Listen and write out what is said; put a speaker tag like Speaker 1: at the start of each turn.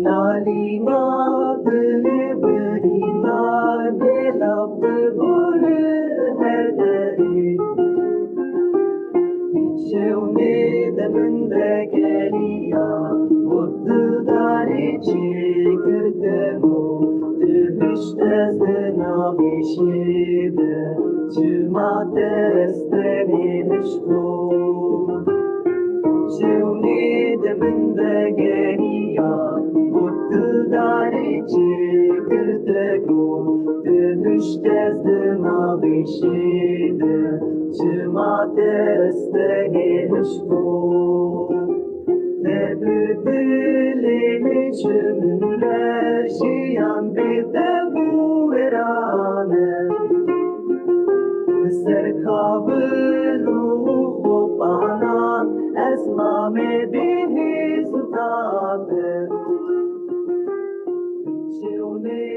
Speaker 1: Nali na beri na de love bol hai dari Chune de bende geliya muttudari chikirde mo Düştezde nabişide Çuma deste nilişko Çevni de bende geliya Muttudari çekirde go Düştezde nabişide Çuma deste nilişko Tebdilimi cümle Şiyan bir de bu erane Ser kabulu bana Esmame bir hizmete Şiune